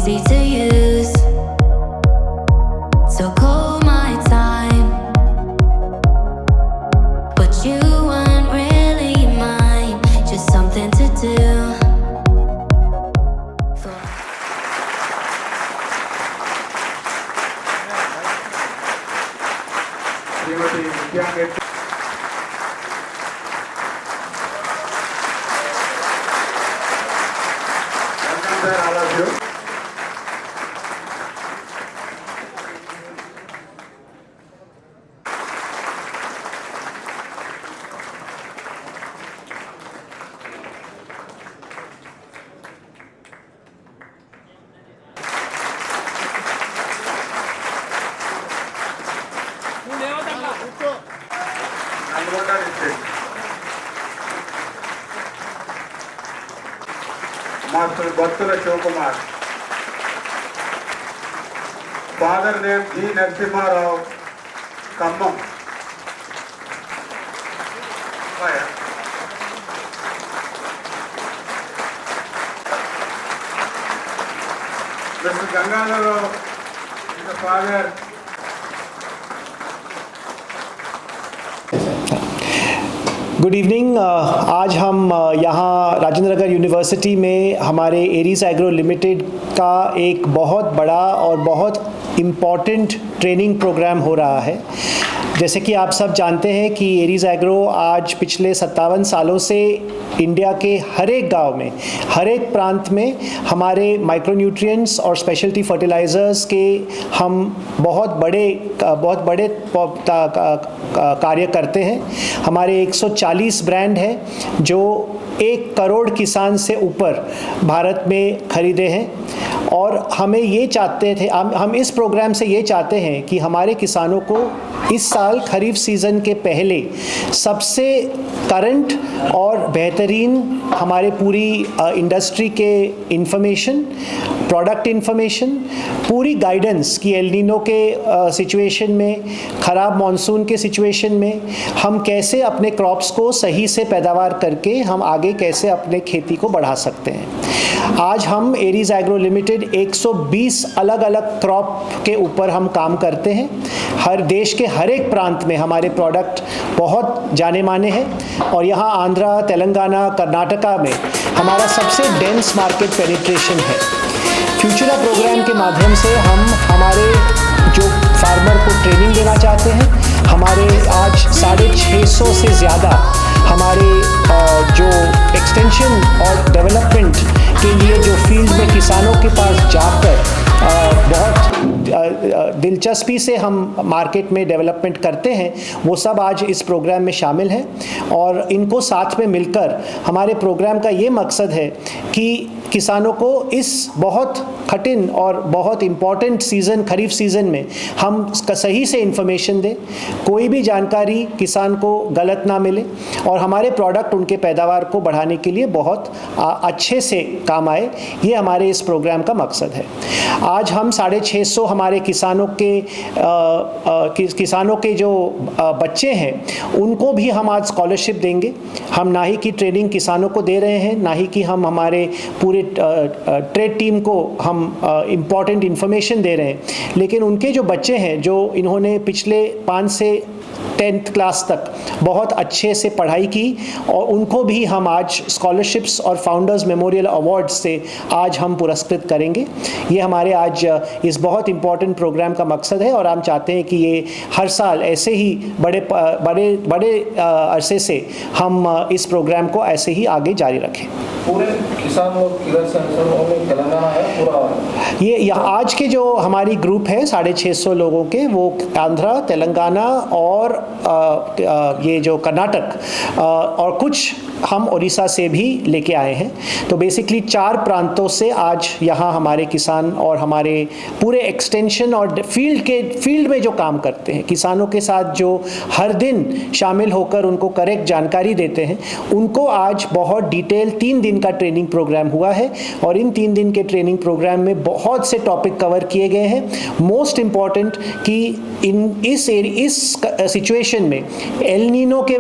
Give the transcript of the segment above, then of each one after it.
easy to use. So call my time, but you weren't really mine, just something to do. Master Bhattula Shivakumar. Father name G. Narasimha Rao, Khammam. Mr. Gangadhar Rao is the father. Good evening. आज हम यहाँ Rajendra Nagar university में हमारे Aries agro limited का एक बहुत बड़ा और बहुत इम्पॉर्टेंट ट्रेनिंग प्रोग्राम हो रहा है। जैसे कि आप सब जानते हैं कि एरीज एग्रो आज पिछले 57 सालों से इंडिया के हर एक गांव में, हर एक प्रांत में हमारे माइक्रोन्यूट्रिएंट्स और स्पेशलिटी फर्टिलाइज़र्स के हम बहुत बड़े कार्य करते हैं। हमारे 140 ब्रांड हैं जो 1 करोड़ किसान से ऊपर भारत में खरीदे हैं। और हमें ये चाहते थे, हम इस प्रोग्राम से ये चाहते हैं कि हमारे किसानों को इस साल खरीफ सीज़न के पहले सबसे करंट और बेहतरीन हमारे पूरी इंडस्ट्री के इंफॉर्मेशन, प्रोडक्ट इंफॉर्मेशन, पूरी गाइडेंस कि एल नीनो के सिचुएशन में, ख़राब मॉनसून के सिचुएशन में हम कैसे अपने क्रॉप्स को सही से पैदावार करके हम आगे कैसे अपने खेती को बढ़ा सकते हैं। आज हम एरीज एग्रो लिमिटेड 120 अलग अलग क्रॉप के ऊपर हम काम करते हैं। हर देश के हर एक प्रांत में हमारे प्रोडक्ट बहुत जाने माने हैं और यहाँ आंध्रा, तेलंगाना, कर्नाटका में हमारा सबसे डेंस मार्केट पेनिट्रेशन है। फ्यूचरा प्रोग्राम के माध्यम से हम हमारे जो फार्मर को ट्रेनिंग देना चाहते हैं, हमारे आज 650 से ज़्यादा हमारे जो एक्सटेंशन और डेवलपमेंट के लिए जो फील्ड में किसानों के पास जाकर बहुत दिलचस्पी से हम मार्केट में डेवलपमेंट करते हैं, वो सब आज इस प्रोग्राम में शामिल हैं। और इनको साथ में मिलकर हमारे प्रोग्राम का ये मकसद है कि किसानों को इस बहुत कठिन और बहुत इम्पॉर्टेंट सीज़न, खरीफ सीज़न में हम सही से इन्फॉर्मेशन दें, कोई भी जानकारी किसान को गलत ना मिले और हमारे प्रोडक्ट उनके पैदावार को बढ़ाने के लिए बहुत अच्छे से काम आए। ये हमारे इस प्रोग्राम का मकसद है। आज हम 650 हमारे किसानों के जो बच्चे हैं उनको भी हम आज स्कॉलरशिप देंगे। हम ना ही की ट्रेनिंग किसानों को दे रहे हैं, ना ही कि हम हमारे पूरे ट्रेड टीम को हम इम्पॉर्टेंट इन्फॉर्मेशन दे रहे हैं, लेकिन उनके जो बच्चे हैं जो इन्होंने पिछले 5 से 10th क्लास तक बहुत अच्छे से पढ़ाई की और उनको भी हम आज स्कॉलरशिप्स और फाउंडर्स मेमोरियल अवार्ड्स से आज हम पुरस्कृत करेंगे। ये हमारे आज इस बहुत इम्पॉर्टेंट प्रोग्राम का मकसद है और हम चाहते हैं कि ये हर साल ऐसे ही बड़े अरसे से हम इस प्रोग्राम को ऐसे ही आगे जारी रखें। पूरे किसान लोग तेलंगाना है पूरा। ये आज के जो हमारी ग्रुप है 650 लोगों के, वो आंध्रा, तेलंगाना और ये जो कर्नाटक और कुछ हम उड़ीसा से भी लेके आए हैं। तो बेसिकली 4 प्रांतों से आज यहाँ हमारे किसान और हमारे पूरे एक्सटेंशन और फील्ड में जो काम करते हैं, किसानों के साथ जो हर दिन शामिल होकर उनको करेक्ट जानकारी देते हैं, उनको आज बहुत डिटेल 3 दिन का ट्रेनिंग प्रोग्राम हुआ है। और इन 3 दिन के ट्रेनिंग प्रोग्राम में बहुत बहुत से टॉपिक कवर किए गए हैं। मोस्ट इम्पॉर्टेंट कि इस सिचुएशन में एल नीनो के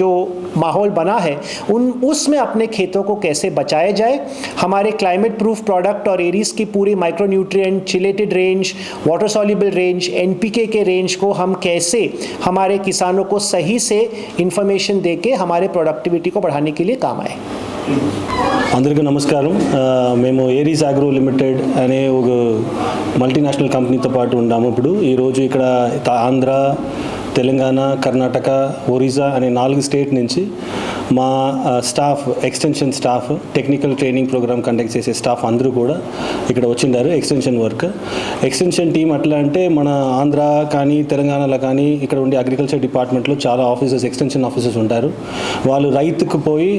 जो माहौल बना है उसमें अपने खेतों को कैसे बचाया जाए, हमारे क्लाइमेट प्रूफ प्रोडक्ट और एरीज की पूरी micronutrient, chelated range, water soluble range, NPK के रेंज को हम कैसे हमारे किसानों को सही से इंफॉर्मेशन देके हमारे प्रोडक्टिविटी को बढ़ाने के लिए काम आए। అందరికీ నమస్కారం. మేము ఏరీస్ అగ్రో లిమిటెడ్ అనే ఒక మల్టీనేషనల్ కంపెనీతో పాటు ఉన్నాము. ఇప్పుడు ఈరోజు ఇక్కడ ఆంధ్ర, తెలంగాణ, కర్ణాటక, ఒరిస్సా అనే 4 స్టేట్ నుంచి మా staff, extension staff, technical training program conduct చేసే స్టాఫ్ అందరూ కూడా ఇక్కడ వచ్చిండారు. ఎక్స్టెన్షన్ వర్క్, ఎక్స్టెన్షన్ టీం అట్లా అంటే మన ఆంధ్ర కానీ తెలంగాణలో కానీ ఇక్కడ ఉండే అగ్రికల్చర్ డిపార్ట్మెంట్లో చాలా ఆఫీసర్స్, ఎక్స్టెన్షన్ ఆఫీసర్స్ ఉంటారు. వాళ్ళు రైతుకు పోయి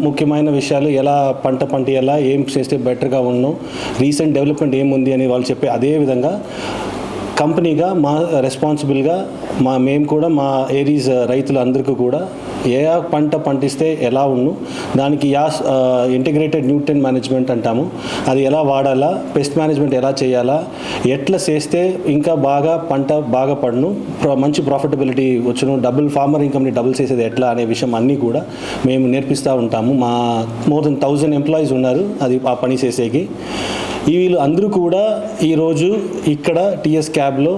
ముఖ్యమైన విషయాలు ఎలా పంట ఎలా ఏం చేస్తే బెటర్గా ఉన్నాం, రీసెంట్ డెవలప్మెంట్ ఏముంది అని వాళ్ళు చెప్పే అదే విధంగా కంపెనీగా మా రెస్పాన్సిబుల్గా మేము కూడా మా ఏరీస్ రైతులందరికీ కూడా ఏ పంట పండిస్తే ఎలా ఉన్ను, దానికి ఇంటిగ్రేటెడ్ న్యూట్రియన్ మేనేజ్మెంట్ అంటాము, అది ఎలా వాడాలా, పెస్ట్ మేనేజ్మెంట్ ఎలా చేయాలా, ఎట్లా చేస్తే ఇంకా బాగా పంట బాగా పడును, మంచి ప్రాఫిటబిలిటీ వచ్చును, ఫార్మర్ ఇన్కమ్ని డబుల్ చేసేది ఎట్లా అనే విషయం అన్నీ కూడా మేము నేర్పిస్తూ ఉంటాము. మా మోర్ దెన్ 1000 ఎంప్లాయీస్ ఉన్నారు అది ఆ పని చేసేకి. వీళ్ళు అందరూ కూడా ఈరోజు ఇక్కడ టీఎస్ క్యాబ్లో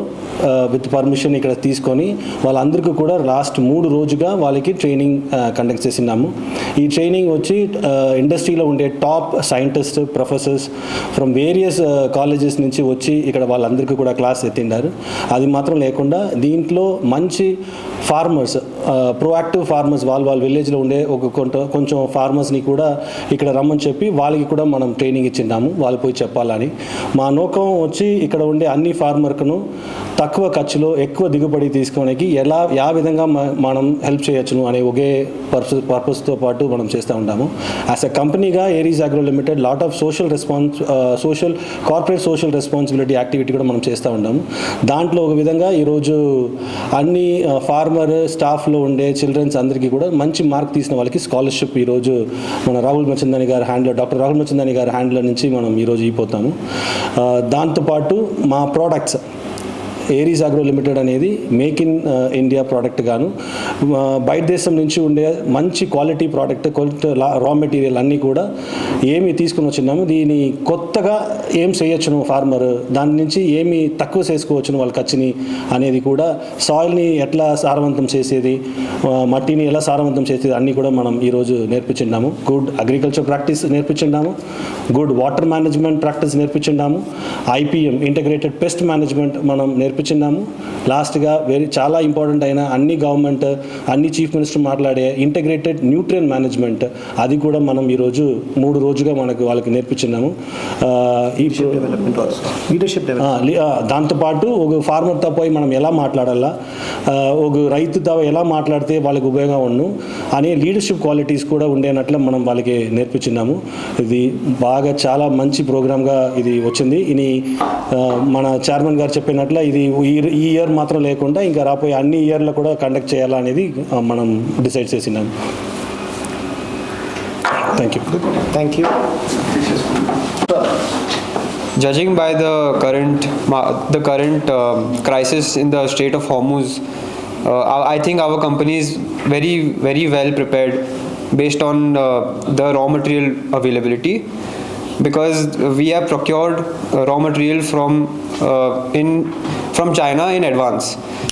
విత్ పర్మిషన్ ఇక్కడ తీసుకొని వాళ్ళందరికీ కూడా లాస్ట్ 3 రోజుగా వాళ్ళకి ట్రైనింగ్ కండక్ట్ చేసినాము. ఈ ట్రైనింగ్ వచ్చి ఇండస్ట్రీలో ఉండే top scientist, professors from various colleges నుంచి వచ్చి ఇక్కడ వాళ్ళందరికీ కూడా క్లాస్ ఎత్తిండారు. అది మాత్రం లేకుండా దీంట్లో మంచి ఫార్మర్స్, ప్రోయాక్టివ్ ఫార్మర్స్, వాళ్ళ విలేజ్లో ఉండే కొంచెం ఫార్మర్స్ని కూడా ఇక్కడ రమ్మని చెప్పి వాళ్ళకి కూడా మనం ట్రైనింగ్ ఇచ్చిండాము, వాళ్ళు పోయి చెప్పాలని. మా నోకం వచ్చి ఇక్కడ ఉండే అన్ని ఫార్మర్కును తక్కువ ఖర్చులో ఎక్కువ దిగుబడి తీసుకోవడానికి ఏ విధంగా మనం హెల్ప్ చేయొచ్చును అనే ఒకే పర్పస్తో పాటు మనం చేస్తూ ఉంటాము. యాజ్ ఎ కంపెనీగా Aries agro limited lot of corporate social responsibility activity కూడా మనం చేస్తూ ఉంటాము. దాంట్లో ఒక విధంగా ఈరోజు అన్ని ఫార్మర్ స్టాఫ్లో ఉండే చిల్డ్రన్స్ అందరికీ కూడా మంచి మార్క్ తీసిన వాళ్ళకి స్కాలర్షిప్ ఈరోజు మన రాహుల్ మచందాని గారి హ్యాండ్లో, డాక్టర్ రాహుల్ మచందాని గారి హ్యాండ్లో నుంచి మనం ఈరోజు ఇపోతాము. దాంతోపాటు మా ప్రోడక్ట్స్ ఏరీస్ అగ్రో లిమిటెడ్ అనేది మేక్ ఇన్ ఇండియా ప్రోడక్ట్ గాను బయట దేశం నుంచి ఉండే మంచి క్వాలిటీ ప్రోడక్ట్, రా మెటీరియల్ అన్నీ కూడా ఏమి తీసుకుని వచ్చినాము, దీని కొత్తగా ఏం చేయొచ్చును ఫార్మర్, దాని నుంచి ఏమి తక్కువ చేసుకోవచ్చును వాళ్ళ ఖర్చుని అనేది కూడా, సాయిల్ని ఎట్లా సారవంతం చేసేది, మట్టిని ఎలా సారవంతం చేసేది అన్నీ కూడా మనం ఈరోజు నేర్పించున్నాము. గుడ్ అగ్రికల్చర్ ప్రాక్టీస్ నేర్పించున్నాము, గుడ్ వాటర్ మేనేజ్మెంట్ ప్రాక్టీస్ నేర్పించున్నాము, ఐపీఎం ఇంటిగ్రేటెడ్ పెస్ట్ మేనేజ్మెంట్ మనం నేర్పించున్నాము. లాస్ట్గా చాలా ఇంపార్టెంట్ అయిన అన్ని గవర్నమెంట్, అన్ని చీఫ్ మినిస్టర్ మాట్లాడే ఇంటిగ్రేటెడ్ న్యూట్రియన్ మేనేజ్మెంట్ అది కూడా మనం ఈరోజు 3 రోజుగా వాళ్ళకి నేర్పించున్నాము. దాంతోపాటు ఒక ఫార్మర్తో పోయి మనం ఎలా మాట్లాడాలా, ఒక రైతుతో ఎలా మాట్లాడితే వాళ్ళకి ఉపయోగం ఉన్ను అనే లీడర్షిప్ క్వాలిటీస్ కూడా ఉండేనట్లు మనం వాళ్ళకి నేర్పించున్నాము. ఇది బాగా చాలా మంచి ప్రోగ్రామ్గా ఇది వచ్చింది. ఇది మన చైర్మన్ గారు చెప్పినట్లు ఇది ఈ ఇయర్ మాత్రం లేకుండా ఇంకా రాబోయే అన్ని ఇయర్లో కూడా కండక్ట్ చేయాలనేది మనం డిసైడ్ చేసినాం. Thank you. Judging by the current crisis in the Strait of Hormuz, I think our company is very, very well prepared based on the raw material availability, because we have procured raw material from China in advance.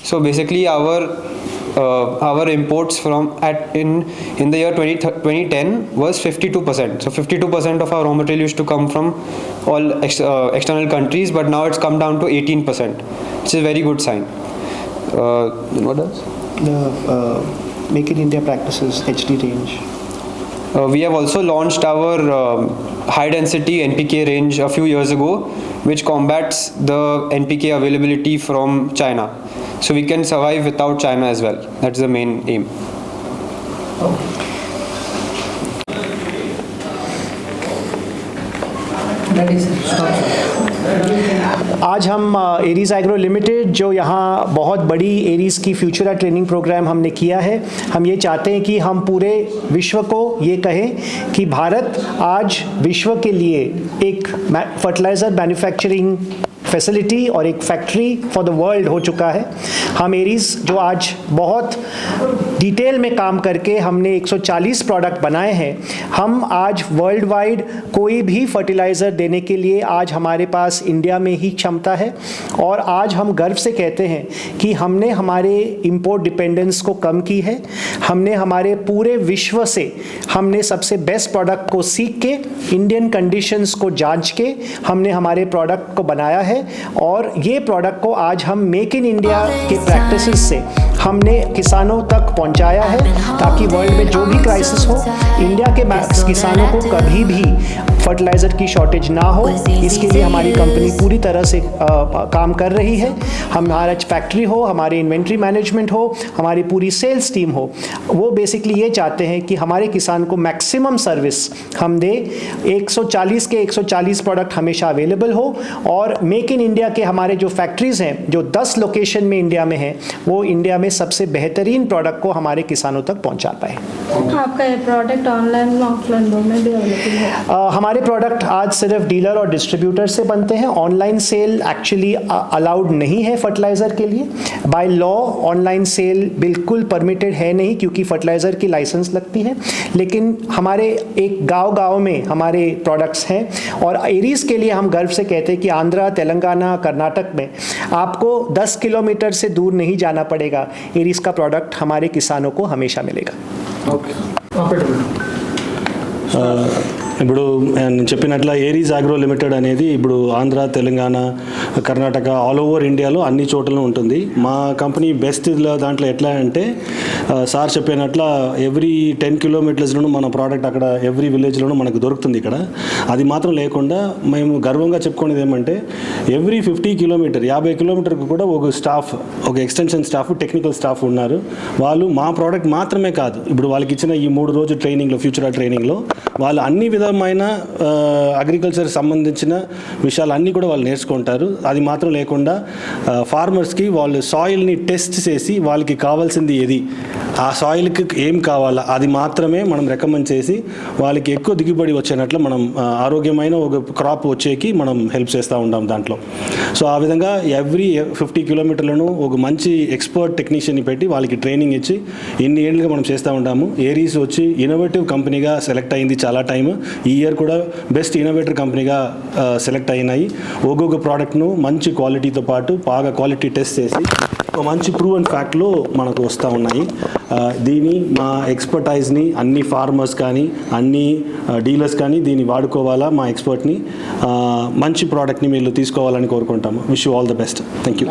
So basically our imports in the year 2010 was 52%. So 52% of our raw material used to come from all external countries, but now it's come down to 18%, which is a very good sign. What else? The Make in India practices HD range. We have also launched our high density NPK range a few years ago, which combats the NPK availability from China. So we can survive without China as well. That's the main aim. आज हम Aries agro limited जो यहाँ बहुत बड़ी Aries की future training programme हमने किया है, हम ये चाहते हैं कि हम पूरे विश्व को ये कहें कि भारत आज विश्व के लिए एक फर्टिलाइज़र मैन्युफैक्चरिंग फैसिलिटी और एक फैक्ट्री फॉर द वर्ल्ड हो चुका है। हम एरीज जो आज बहुत डिटेल में काम करके हमने 140 प्रोडक्ट बनाए हैं, हम आज वर्ल्ड वाइड कोई भी फर्टिलाइज़र देने के लिए आज हमारे पास इंडिया में ही क्षमता है। और आज हम गर्व से कहते हैं कि हमने हमारे इंपोर्ट डिपेंडेंस को कम की है। हमने हमारे पूरे विश्व से हमने सबसे बेस्ट प्रोडक्ट को सीख के, इंडियन कंडीशंस को जांच के हमने हमारे प्रोडक्ट को बनाया है। और ये प्रोडक्ट को आज हम मेक इन इंडिया के प्रैक्टिसेस से हमने किसानों तक पहुंचाया है, ताकि वर्ल्ड में जो भी क्राइसिस हो, इंडिया के किसानों को कभी भी फर्टिलाइज़र की शॉर्टेज ना हो। इसके लिए हमारी कंपनी पूरी तरह से काम कर रही है। हमारा फैक्ट्री हो, हमारी इन्वेंट्री मैनेजमेंट हो, हमारी पूरी सेल्स टीम हो, वो बेसिकली ये चाहते हैं कि हमारे किसान को मैक्सिमम सर्विस हम दे। 140 के 140 प्रोडक्ट हमेशा अवेलेबल हो, और मेक इन इंडिया के हमारे जो फैक्ट्रीज़ हैं, जो 10 लोकेशन में इंडिया में हैं, वो इंडिया में सबसे बेहतरीन प्रोडक्ट को हमारे किसानों तक पहुंचा पाए। आपका ये प्रोडक्ट ऑनलाइन और ऑफलाइन दोनों में भी अवेलेबल है? हमारे प्रोडक्ट आज सिर्फ डीलर और डिस्ट्रीब्यूटर से बनते हैं। ऑनलाइन सेल एक्चुअली अलाउड नहीं है फर्टिलाइज़र के लिए। बाय लॉ ऑनलाइन सेल बिल्कुल परमिटेड है नहीं, क्योंकि फर्टिलाइज़र की लाइसेंस लगती है। लेकिन हमारे एक गांव-गांव में हमारे प्रोडक्ट्स हैं, और एरीज के लिए हम गर्व से कहते हैं कि आंध्रा, तेलंगाना, कर्नाटक में आपको 10 किलोमीटर से दूर नहीं जाना पड़ेगा। एरीज का प्रोडक्ट हमारे किसानों को हमेशा मिलेगा। ఇప్పుడు నేను చెప్పినట్ల ఏరీస్ అగ్రో లిమిటెడ్ అనేది ఇప్పుడు ఆంధ్ర, తెలంగాణ, కర్ణాటక ఆల్ ఓవర్ ఇండియాలో అన్ని చోట్ల ఉంటుంది. మా కంపెనీ బెస్ట్ దాంట్లో ఎట్లా అంటే సార్ చెప్పినట్ల ఎవ్రీ 10 కిలోమీటర్స్లోనూ మన ప్రోడక్ట్ అక్కడ ఎవ్రీ విలేజ్లోనూ మనకు దొరుకుతుంది ఇక్కడ. అది మాత్రం లేకుండా మేము గర్వంగా చెప్పుకునేది ఏమంటే ఎవ్రీ 50 కిలోమీటర్ 50 కిలోమీటర్కి కూడా ఒక స్టాఫ్, ఒక ఎక్స్టెన్షన్ స్టాఫ్, టెక్నికల్ స్టాఫ్ ఉన్నారు. వాళ్ళు మా ప్రోడక్ట్ మాత్రమే కాదు, ఇప్పుడు వాళ్ళకి ఇచ్చిన ఈ 3 రోజు ట్రైనింగ్లో, ఫ్యూచర్ ట్రైనింగ్లో వాళ్ళు అన్ని విధమైన అగ్రికల్చర్ సంబంధించిన విషయాలు అన్నీ కూడా వాళ్ళు నేర్చుకుంటారు. అది మాత్రం లేకుండా ఫార్మర్స్కి వాళ్ళు సాయిల్ని టెస్ట్ చేసి వాళ్ళకి కావాల్సింది ఏది, ఆ సాయిల్కి ఏం కావాలా అది మాత్రమే మనం రికమెండ్ చేసి వాళ్ళకి ఎక్కువ దిగుబడి వచ్చేనట్లు మనం ఆరోగ్యమైన ఒక క్రాప్ వచ్చేకి మనం హెల్ప్ చేస్తూ ఉంటాం దాంట్లో. సో ఆ విధంగా ఎవ్రీ 50 కిలోమీటర్లను ఒక మంచి ఎక్స్పర్ట్ టెక్నీషియన్ని పెట్టి వాళ్ళకి ట్రైనింగ్ ఇచ్చి ఇన్ని ఏళ్ళుగా మనం చేస్తూ ఉంటాము. ఏరీస్ వచ్చి ఇన్నోవేటివ్ కంపెనీగా సెలెక్ట్ అయింది చాలా టైం. ఈ ఇయర్ కూడా బెస్ట్ ఇన్నోవేటర్ కంపెనీగా సెలెక్ట్ అయినాయి. ఒక్కొక్క ప్రోడక్ట్ను మంచి క్వాలిటీతో పాటు బాగా క్వాలిటీ టెస్ట్ చేసి మంచి ప్రూవ్ అండ్ ఫ్యాక్ట్లో మనకు వస్తూ ఉన్నాయి. దీని మా ఎక్స్పర్టైజ్ని అన్ని ఫార్మర్స్ కానీ అన్ని డీలర్స్ కానీ దీన్ని వాడుకోవాలా, మా ఎక్స్పర్ట్ని మంచి ప్రోడక్ట్ని మీరు తీసుకోవాలని కోరుకుంటాము. Wish you all the best. Thank you.